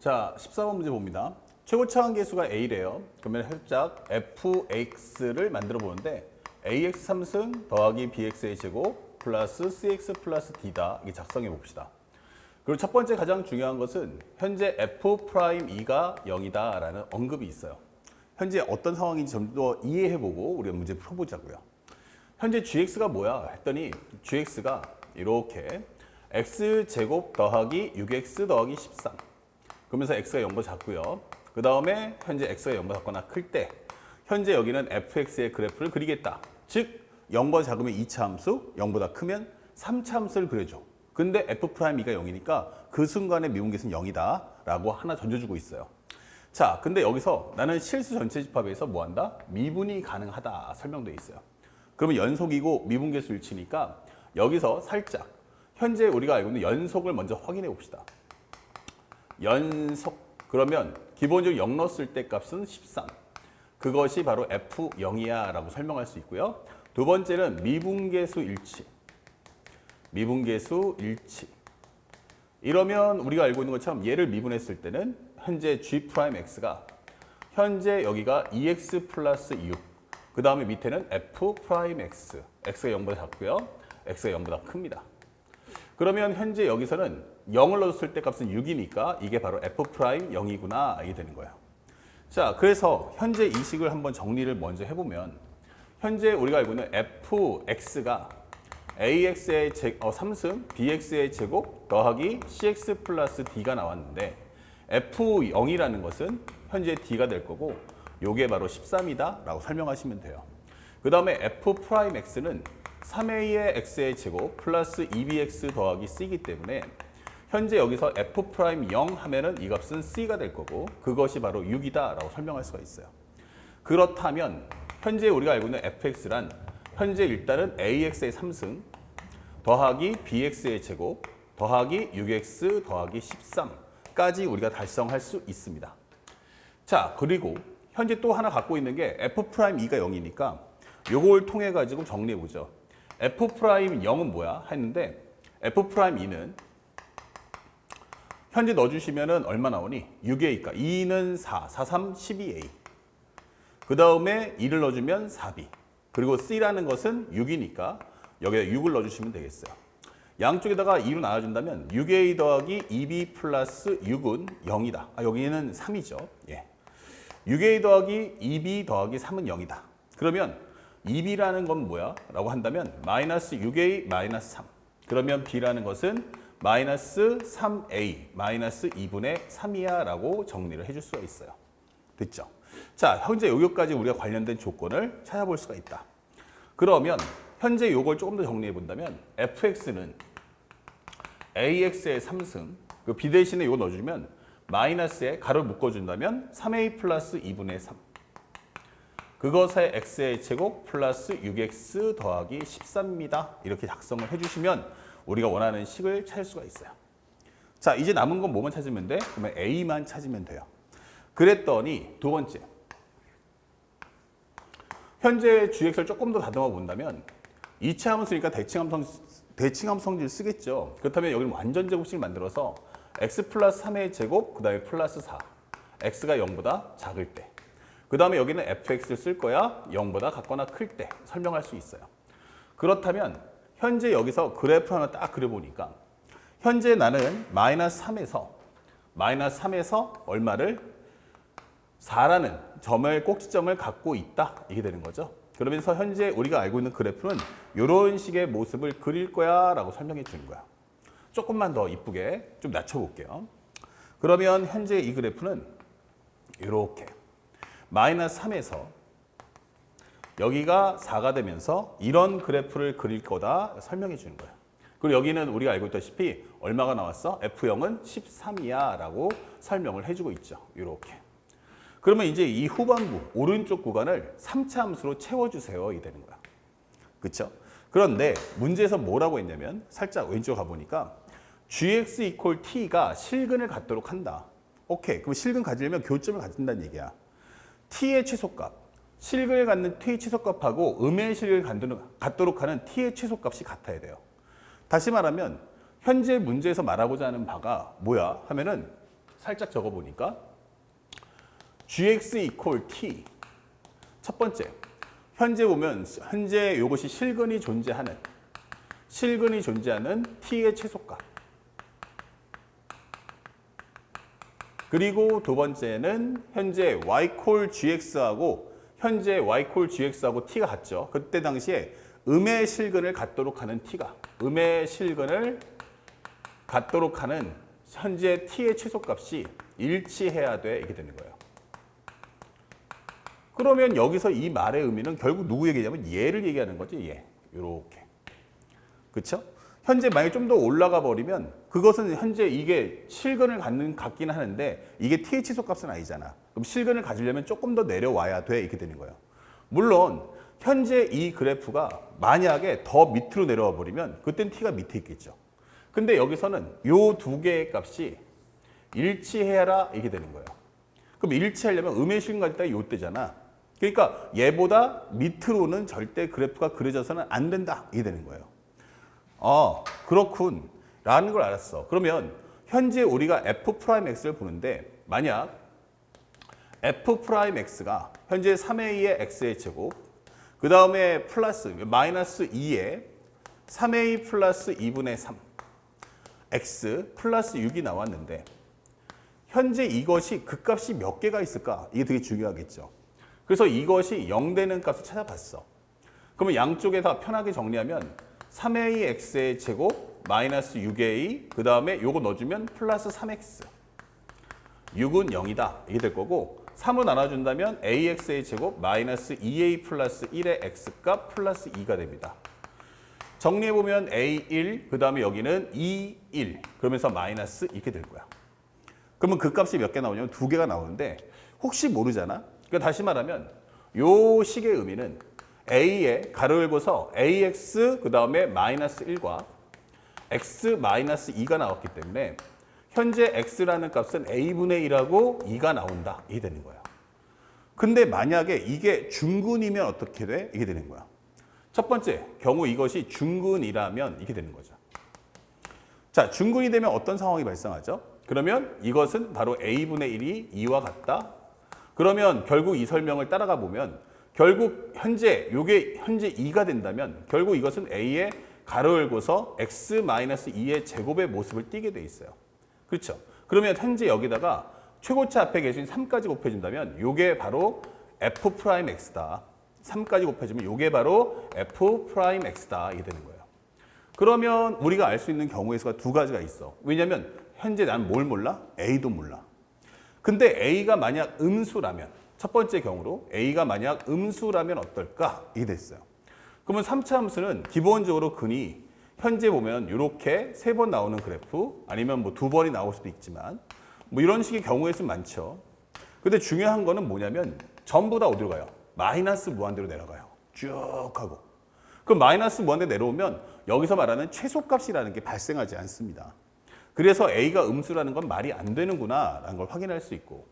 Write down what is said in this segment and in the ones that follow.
자, 14번 문제 봅니다. 최고 차항계수가 a래요. 그러면 살짝 fx를 만들어 보는데 ax 3승 더하기 bx의 제곱 플러스 cx 플러스 d다. 이게 작성해 봅시다. 그리고 첫 번째 가장 중요한 것은 현재 f'2가 0이다 라는 언급이 있어요. 현재 어떤 상황인지 좀 더 이해해보고 우리가 문제 풀어보자고요. 현재 gx가 뭐야 했더니 gx가 이렇게 x제곱 더하기 6x 더하기 13 그러면서 x가 0보다 작고요. 그 다음에 현재 x가 0보다 작거나 클 때 현재 여기는 fx의 그래프를 그리겠다. 즉 0보다 작으면 2차 함수, 0보다 크면 3차 함수를 그려줘. 근데 f'E가 0이니까 그 순간의 미분계수는 0이다 라고 하나 던져주고 있어요. 자, 근데 여기서 나는 실수 전체 집합에서 뭐한다? 미분이 가능하다 설명되어 있어요. 그러면 연속이고 미분계수 일치니까 여기서 살짝 현재 우리가 알고 있는 연속을 먼저 확인해 봅시다. 연속 그러면 기본적으로 0 넣었을 때 값은 13. 그것이 바로 F0이야 라고 설명할 수 있고요. 두 번째는 미분계수 일치. 미분계수 일치. 이러면 우리가 알고 있는 것처럼 얘를 미분했을 때는 현재 G'X가 현재 여기가 2x 플러스 6. 그 다음에 밑에는 F'X. X가 0보다 작고요. X가 0보다 큽니다. 그러면 현재 여기서는 0을 넣었을 때 값은 6이니까 이게 바로 F'0이구나 이게 되는 거예요. 자, 그래서 현재 이 식을 한번 정리를 먼저 해보면 현재 우리가 알고 있는 fx가 ax의 3승 bx의 제곱 더하기 cx 플러스 d가 나왔는데 f0이라는 것은 현재 d가 될 거고 요게 바로 13이다 라고 설명하시면 돼요. 그 다음에 f'x는 3a의 x의 제곱 플러스 2bx 더하기 c이기 때문에 현재 여기서 f'0 하면은 이 값은 c가 될 거고 그것이 바로 6이다 라고 설명할 수가 있어요. 그렇다면 현재 우리가 알고 있는 fx란 현재 일단은 ax의 3승 더하기 bx의 제곱 더하기 6x 더하기 13까지 우리가 달성할 수 있습니다. 자, 그리고 현재 또 하나 갖고 있는 게 f'E가 0이니까 요걸 통해 가지고 정리해 보죠. f'E0은 뭐야? 했는데 f'E는 현재 넣어주시면은 얼마 나오니? 6a니까 2는 4, 4, 3, 12a. 그 다음에 2를 넣어주면 4b. 그리고 c라는 것은 6이니까 여기다 6을 넣어주시면 되겠어요. 양쪽에다가 2로 나눠준다면 6a 더하기 2b 플러스 6은 0이다. 여기는 3이죠. 예. 6a 더하기 2b 더하기 3은 0이다. 그러면 2b라는 건 뭐야? 라고 한다면 마이너스 6a 마이너스 3. 그러면 b라는 것은 마이너스 3a 마이너스 2분의 3이야 라고 정리를 해줄 수가 있어요. 됐죠? 자, 현재 여기까지 우리가 관련된 조건을 찾아볼 수가 있다. 그러면 현재 요걸 조금 더 정리해 본다면 fx는 ax의 3승 그 b 대신에 이거 넣어주면 마이너스에 가로를 묶어준다면 3a 플러스 2분의 3 그것의 x의 제곱 플러스 6x 더하기 13입니다. 이렇게 작성을 해주시면 우리가 원하는 식을 찾을 수가 있어요. 자, 이제 남은 건 뭐만 찾으면 돼? 그러면 a만 찾으면 돼요. 그랬더니 두 번째 현재 gx를 조금 더 다듬어 본다면 2차 함수니까 대칭함성질 쓰겠죠. 그렇다면 여기는 완전 제곱식을 만들어서 x 플러스 3의 제곱 그 다음에 플러스 4 x가 0보다 작을 때 그 다음에 여기는 fx를 쓸 거야 0보다 같거나 클 때 설명할 수 있어요. 그렇다면 현재 여기서 그래프 하나 딱 그려보니까 현재 나는 마이너스 3에서 얼마를 4라는 점을 꼭지점을 갖고 있다 이게 되는 거죠. 그러면서 현재 우리가 알고 있는 그래프는 이런 식의 모습을 그릴 거야 라고 설명해 주는 거야. 조금만 더 이쁘게 좀 낮춰볼게요. 그러면 현재 이 그래프는 이렇게 마이너스 3에서 여기가 4가 되면서 이런 그래프를 그릴 거다 설명해 주는 거예요. 그리고 여기는 우리가 알고 있다시피 얼마가 나왔어? F0은 13이야 라고 설명을 해주고 있죠. 이렇게. 그러면 이제 이 후반부 오른쪽 구간을 3차 함수로 채워주세요. 이 되는 거야. 그렇죠? 그런데 문제에서 뭐라고 했냐면 살짝 왼쪽 가보니까 gx equal t가 실근을 갖도록 한다. 오케이. 그럼 실근 가지려면 교점을 갖는다는 얘기야. t의 최소값. 실근을 갖는 t의 최소값하고 음의 실근을 갖도록 하는 t의 최소값이 같아야 돼요. 다시 말하면 현재 문제에서 말하고자 하는 바가 뭐야 하면은 살짝 적어보니까 gx equal t. 첫 번째, 현재 보면 현재 이것이 실근이 존재하는 t의 최소값. 그리고 두 번째는 현재 y gx하고 t가 같죠. 그때 당시에 음의 실근을 갖도록 하는 현재 t의 최소값이 일치해야 돼. 이게 되는 거예요. 그러면 여기서 이 말의 의미는 결국 누구 얘기냐면 얘를 얘기하는 거지. 얘. 요렇게. 그쵸? 현재 만약에 좀 더 올라가 버리면 그것은 현재 이게 실근을 갖기는 하는데 이게 t의 최소값은 아니잖아. 그럼 실근을 가지려면 조금 더 내려와야 돼. 이렇게 되는 거예요. 물론 현재 이 그래프가 만약에 더 밑으로 내려와 버리면 그땐 t가 밑에 있겠죠. 근데 여기서는 요 두 개의 값이 일치해라 이게 되는 거예요. 그럼 일치하려면 음의 실근 가질 때가 요때잖아. 그러니까 얘보다 밑으로는 절대 그래프가 그려져서는 안 된다 이게 되는 거예요. 그렇군 라는 걸 알았어. 그러면 현재 우리가 f'x를 보는데 만약 f'x가 현재 3a의 x의 제곱 그 다음에 플러스 마이너스 2에 3a 플러스 2분의 3 x 플러스 6이 나왔는데 현재 이것이 그 값이 몇 개가 있을까? 이게 되게 중요하겠죠. 그래서 이것이 0 되는 값을 찾아봤어. 그러면 양쪽에 다 편하게 정리하면 3ax의 제곱 마이너스 6a 그 다음에 요거 넣어주면 플러스 3x 6은 0이다 이게 될 거고 3을 나눠준다면 ax의 제곱 마이너스 2a 플러스 1의 x값 플러스 2가 됩니다. 정리해보면 a1 그 다음에 여기는 2, 1 그러면서 마이너스 이렇게 될 거야. 그러면 그 값이 몇 개 나오냐면 2개가 나오는데 혹시 모르잖아. 그러니까 다시 말하면 요 식의 의미는 a에 가로 열고서 ax 그 다음에 마이너스 1과 x 마이너스 2가 나왔기 때문에 현재 x라는 값은 a분의 1하고 2가 나온다. 이게 되는 거야. 근데 만약에 이게 중근이면 어떻게 돼? 이게 되는 거야. 첫 번째 경우 이것이 중근이라면 이게 되는 거죠. 자, 중근이 되면 어떤 상황이 발생하죠? 그러면 이것은 바로 a분의 1이 2와 같다. 그러면 결국 이 설명을 따라가 보면 결국 현재 요게 현재 2가 된다면 결국 이것은 a의 가로 열고서 x-2의 제곱의 모습을 띠게 돼 있어요. 그렇죠? 그러면 현재 여기다가 최고차 앞에 계신 3까지 곱해준다면 요게 바로 f'x다. 3까지 곱해주면 요게 바로 f'x다. 이게 되는 거예요. 그러면 우리가 알 수 있는 경우의 수가 두 가지가 있어. 왜냐면 현재 난 뭘 몰라? a도 몰라. 근데 a가 만약 음수라면 첫 번째 경우로 a가 만약 음수라면 어떨까? 이게 됐어요. 그러면 3차 함수는 기본적으로 근이 현재 보면 이렇게 3번 나오는 그래프 아니면 뭐 2번이 나올 수도 있지만 뭐 이런 식의 경우의 수 많죠. 근데 중요한 거는 뭐냐면 전부 다 어디로 가요? 마이너스 무한대로 내려가요. 쭉 하고. 그럼 마이너스 무한대 내려오면 여기서 말하는 최소값이라는 게 발생하지 않습니다. 그래서 a가 음수라는 건 말이 안 되는구나 라는 걸 확인할 수 있고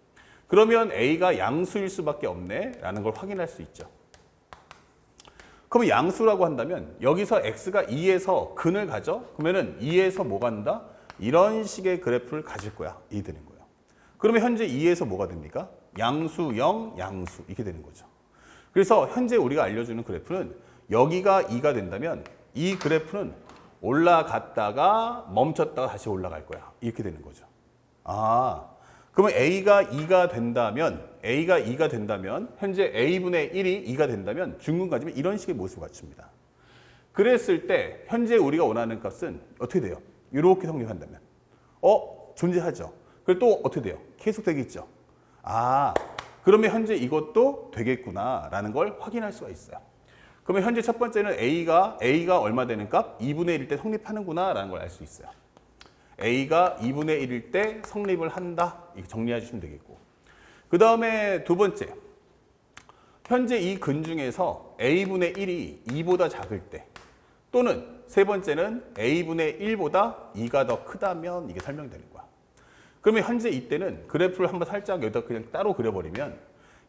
그러면 a가 양수일 수밖에 없네 라는 걸 확인할 수 있죠. 그러면 양수라고 한다면 여기서 x가 2에서 근을 가져? 그러면은 2에서 뭐 간다? 이런 식의 그래프를 가질 거야. 이 되는 거예요. 그러면 현재 2에서 뭐가 됩니까? 양수 0, 양수 이렇게 되는 거죠. 그래서 현재 우리가 알려주는 그래프는 여기가 2가 된다면 이 그래프는 올라갔다가 멈췄다가 다시 올라갈 거야. 이렇게 되는 거죠. 그러면 a가 2가 된다면 현재 a분의 1이 2가 된다면 중근까지면 이런 식의 모습을 갖춥니다. 그랬을 때 현재 우리가 원하는 값은 어떻게 돼요? 이렇게 성립한다면 존재하죠. 그리고 또 어떻게 돼요? 계속 되겠죠. 그러면 현재 이것도 되겠구나라는 걸 확인할 수가 있어요. 그러면 현재 첫 번째는 a가 얼마 되는 값? 2분의 1일 때 성립하는구나라는 걸 알 수 있어요. a가 2분의 1일 때 성립을 한다. 이렇게 정리해 주시면 되겠고. 그 다음에 두 번째. 현재 이 근 중에서 a분의 1이 2보다 작을 때 또는 세 번째는 a분의 1보다 2가 더 크다면 이게 설명되는 거야. 그러면 현재 이때는 그래프를 한번 살짝 여기다 그냥 따로 그려버리면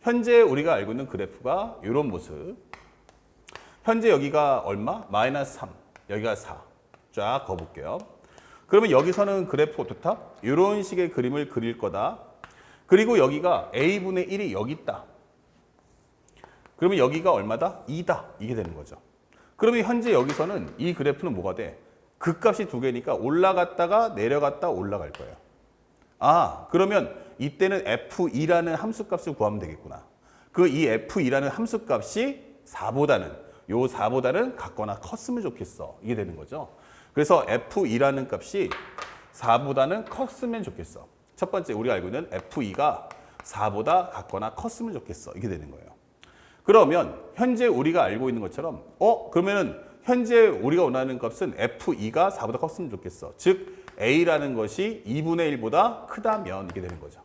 현재 우리가 알고 있는 그래프가 이런 모습. 현재 여기가 얼마? 마이너스 3, 여기가 4. 쫙 거볼게요. 그러면 여기서는 그래프 어떻다? 이런 식의 그림을 그릴 거다. 그리고 여기가 a분의 1이 여기 있다. 그러면 여기가 얼마다? 2다. 이게 되는 거죠. 그러면 현재 여기서는 이 그래프는 뭐가 돼? 극값이 두 개니까 올라갔다가 내려갔다 올라갈 거예요. 아, 그러면 이때는 f2라는 함수값을 구하면 되겠구나. 그 이 f2라는 함수값이 4보다는 요 4보다는 같거나 컸으면 좋겠어. 이게 되는 거죠. 그래서 f2라는 값이 4보다는 컸으면 좋겠어. 첫 번째 우리가 알고 있는 f2가 4보다 같거나 컸으면 좋겠어. 이게 되는 거예요. 그러면 현재 우리가 알고 있는 것처럼 그러면은 현재 우리가 원하는 값은 f2가 4보다 컸으면 좋겠어. 즉 a라는 것이 2분의 1보다 크다면 이게 되는 거죠.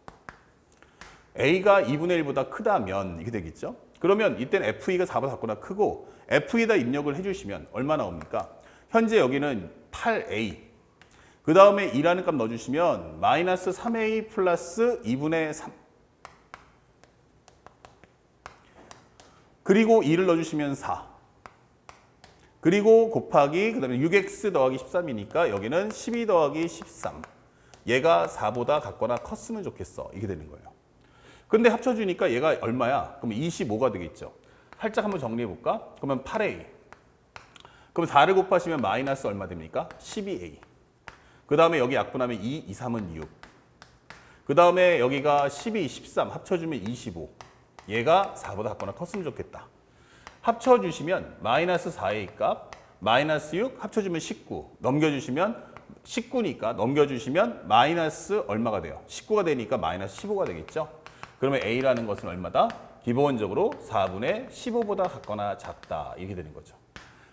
a가 2분의 1보다 크다면 이게 되겠죠. 그러면 이때는 f2가 4보다 같거나 크고 f2다 입력을 해주시면 얼마 나옵니까? 현재 여기는 8a 그 다음에 2라는 값 넣어주시면 마이너스 3a 플러스 2분의 3 그리고 2를 넣어주시면 4 그리고 곱하기 그 다음에 6x 더하기 13이니까 여기는 12 더하기 13 얘가 4보다 같거나 컸으면 좋겠어. 이게 되는 거예요. 근데 합쳐주니까 얘가 얼마야? 그럼 25가 되겠죠. 살짝 한번 정리해볼까? 그러면 8a 그럼 4를 곱하시면 마이너스 얼마 됩니까? 12a 그 다음에 여기 약분하면 2, 2, 3은 6 그 다음에 여기가 12, 13 합쳐주면 25 얘가 4보다 같거나 컸으면 좋겠다. 합쳐주시면 마이너스 4a 값 마이너스 6 합쳐주면 19 넘겨주시면 19니까 넘겨주시면 마이너스 얼마가 돼요? 19가 되니까 마이너스 15가 되겠죠. 그러면 a라는 것은 얼마다? 기본적으로 4분의 15보다 같거나 작다 이렇게 되는 거죠.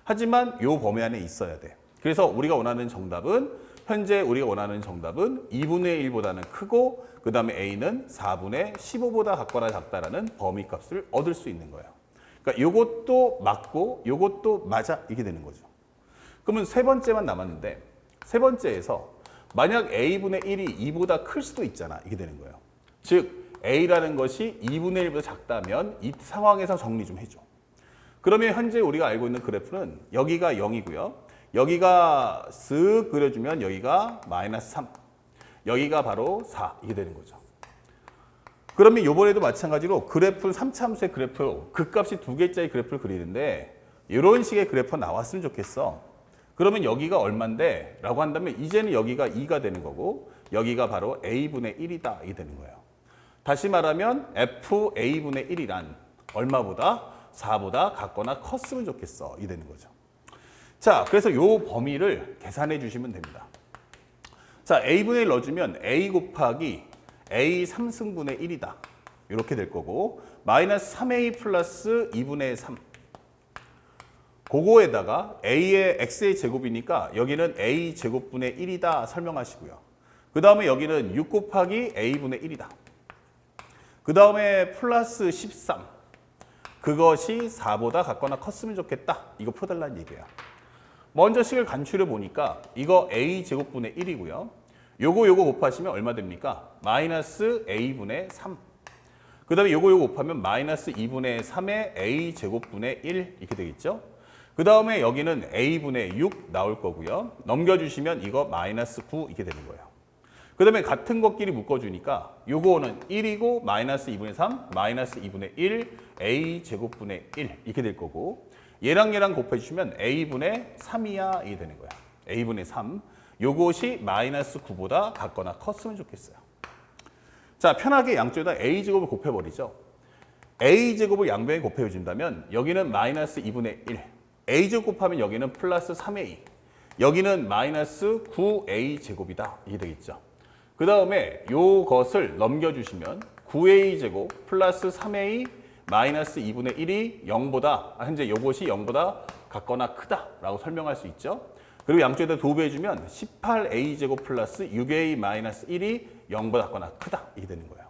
하지만 이 범위 안에 있어야 돼. 그래서 우리가 원하는 정답은 현재 우리가 원하는 정답은 2분의 1보다는 크고 그 다음에 a는 4분의 15보다 같거나 작다라는 범위값을 얻을 수 있는 거예요. 그러니까 이것도 맞고 이것도 맞아 이게 되는 거죠. 그러면 세 번째만 남았는데 세 번째에서 만약 a분의 1이 2보다 클 수도 있잖아 이게 되는 거예요. 즉 a라는 것이 2분의 1보다 작다면 이 상황에서 정리 좀 해줘. 그러면 현재 우리가 알고 있는 그래프는 여기가 0이고요. 여기가 쓱 그려주면 여기가 마이너스 3 여기가 바로 4 이게 되는 거죠. 그러면 이번에도 마찬가지로 그래프 3차 함수의 그래프 극값이 두 개짜리 그래프를 그리는데 이런 식의 그래프가 나왔으면 좋겠어. 그러면 여기가 얼만데 라고 한다면 이제는 여기가 2가 되는 거고 여기가 바로 a분의 1이다 이게 되는 거예요. 다시 말하면 fa분의 1이란 얼마보다? 4보다 같거나 컸으면 좋겠어 이게 되는 거죠. 자, 그래서 이 범위를 계산해 주시면 됩니다. 자, a분의 1 넣어주면 a 곱하기 a 3승분의 1이다. 이렇게 될 거고 마이너스 3a 플러스 2분의 3 그거에다가 a의 x의 제곱이니까 여기는 a 제곱분의 1이다 설명하시고요. 그 다음에 여기는 6 곱하기 a분의 1이다. 그 다음에 플러스 13 그것이 4보다 같거나 컸으면 좋겠다. 이거 풀어달라는 얘기예요. 먼저 식을 간추려 보니까 이거 a 제곱분의 1이고요. 요거 곱하시면 얼마 됩니까? 마이너스 a분의 3. 그 다음에 요거 곱하면 마이너스 2분의 3의 a 제곱분의 1 이렇게 되겠죠. 그 다음에 여기는 a분의 6 나올 거고요. 넘겨주시면 이거 마이너스 9 이렇게 되는 거예요. 그 다음에 같은 것끼리 묶어주니까 요거는 1이고 마이너스 2분의 3, 마이너스 2분의 1, a 제곱분의 1 이렇게 될 거고 얘랑 곱해주시면 a분의 3이야 이게 되는 거야. a분의 3 요것이 마이너스 9보다 같거나 컸으면 좋겠어요. 자, 편하게 양쪽에다 a제곱을 곱해버리죠. a제곱을 양변에 곱해준다면 여기는 마이너스 2분의 1 a제곱 곱하면 여기는 플러스 3a 여기는 마이너스 9a 제곱이다 이게 되겠죠. 그 다음에 요것을 넘겨주시면 9a 제곱 플러스 3a 마이너스 2분의 1이 0보다 현재 요것이 0보다 같거나 크다라고 설명할 수 있죠. 그리고 양쪽에다 도배해주면 18a 제곱 플러스 6a 마이너스 1이 0보다 같거나 크다 이게 되는 거예요.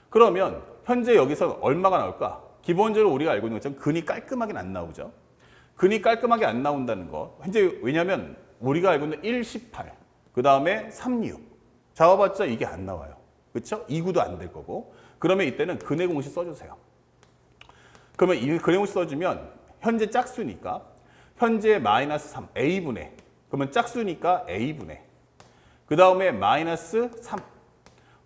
그러면 현재 여기서 얼마가 나올까? 기본적으로 우리가 알고 있는 것처럼 근이 깔끔하게 안 나오죠. 근이 깔끔하게 안 나온다는 거 현재 왜냐하면 우리가 알고 있는 1, 18, 그 다음에 3, 6 잡아봤자 이게 안 나와요. 그렇죠? 2구도 안 될 거고 그러면 이때는 근의 공식 써주세요. 그러면 이 근의 공식 써주면 현재 짝수니까 현재 마이너스 3, a분의 그러면 짝수니까 a분의 그 다음에 마이너스 3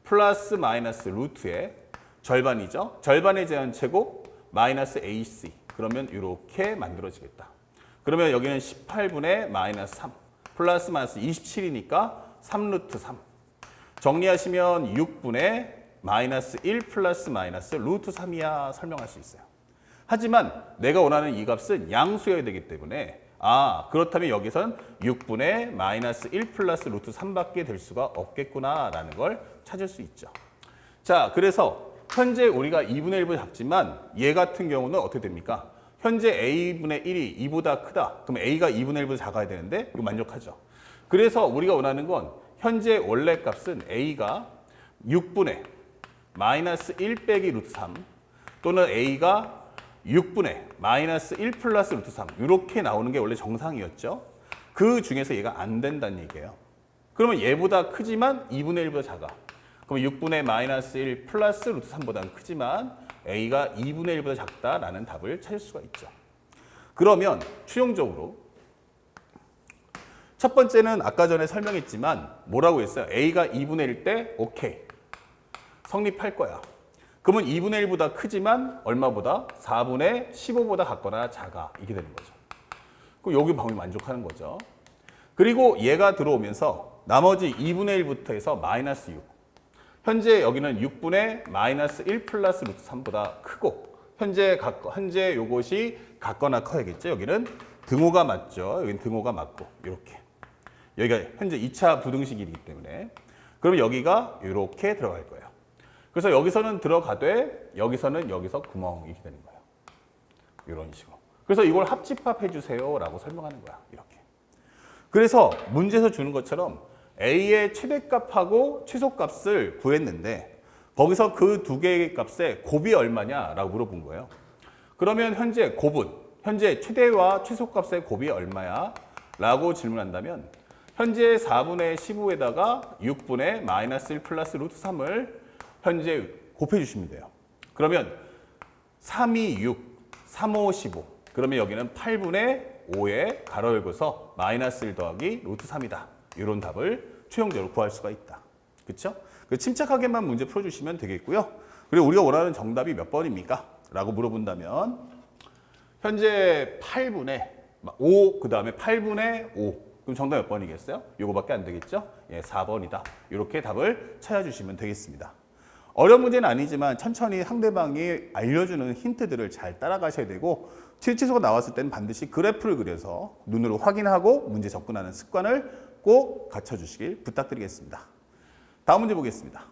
플러스 마이너스 루트의 절반이죠. 절반의 제한제곱 마이너스 AC. 그러면 이렇게 만들어지겠다. 그러면 여기는 18분의 마이너스 3 플러스 마이너스 27이니까 3루트 3. 정리하시면 6분의 마이너스 1 플러스 마이너스 루트 3이야 설명할 수 있어요. 하지만 내가 원하는 이 값은 양수여야 되기 때문에 그렇다면 여기선 6분의 마이너스 1 플러스 루트 3밖에 될 수가 없겠구나라는 걸 찾을 수 있죠. 자, 그래서 현재 우리가 2분의 1보다 작지만 얘 같은 경우는 어떻게 됩니까? 현재 a분의 1이 2보다 크다. 그럼 a가 2분의 1보다 작아야 되는데 이거 만족하죠. 그래서 우리가 원하는 건 현재 원래 값은 a가 6분의 마이너스 1 빼기 루트 3 또는 a가 6분의 마이너스 1 플러스 루트 3 이렇게 나오는 게 원래 정상이었죠. 그 중에서 얘가 안 된다는 얘기예요. 그러면 얘보다 크지만 2분의 1보다 작아. 그럼 6분의 마이너스 1 플러스 루트 3보다는 크지만 a가 2분의 1보다 작다라는 답을 찾을 수가 있죠. 그러면 추용적으로 첫 번째는 아까 전에 설명했지만 뭐라고 했어요? a가 2분의 1 때 오케이. 성립할 거야. 그러면 2분의 1보다 크지만 얼마보다? 4분의 15보다 같거나 작아. 이게 되는 거죠. 그럼 여기 범위 만족하는 거죠. 그리고 얘가 들어오면서 나머지 2분의 1부터 해서 마이너스 6. 현재 여기는 6분의 마이너스 1 플러스 루트 3보다 크고 현재 요것이 같거나 커야겠죠. 여기는 등호가 맞죠. 여기는 등호가 맞고 이렇게. 여기가 현재 2차 부등식이기 때문에 그럼 여기가 이렇게 들어갈 거예요. 그래서 여기서는 들어가되 여기서 구멍 이렇게 되는 거예요. 이런 식으로. 그래서 이걸 합집합해 주세요라고 설명하는 거야. 이렇게. 그래서 문제에서 주는 것처럼 a의 최대값하고 최소값을 구했는데 거기서 그 두 개의 값의 곱이 얼마냐라고 물어본 거예요. 그러면 현재 곱은 현재 최대와 최소값의 곱이 얼마야? 라고 질문한다면 현재 4분의 15에다가 6분의 마이너스 1 플러스 루트 3을 현재 곱해 주시면 돼요. 그러면 3이 6, 3, 5, 15. 그러면 여기는 8분의 5에 가로 열고서 마이너스 1 더하기 루트 3이다. 이런 답을 최종적으로 구할 수가 있다. 그렇죠? 침착하게만 문제 풀어주시면 되겠고요. 그리고 우리가 원하는 정답이 몇 번입니까? 라고 물어본다면 현재 8분의 5, 그 다음에 8분의 5. 그럼 정답 몇 번이겠어요? 요거밖에 안 되겠죠? 예, 4번이다. 이렇게 답을 찾아주시면 되겠습니다. 어려운 문제는 아니지만 천천히 상대방이 알려주는 힌트들을 잘 따라가셔야 되고 실치수가 나왔을 때는 반드시 그래프를 그려서 눈으로 확인하고 문제 접근하는 습관을 꼭 갖춰주시길 부탁드리겠습니다. 다음 문제 보겠습니다.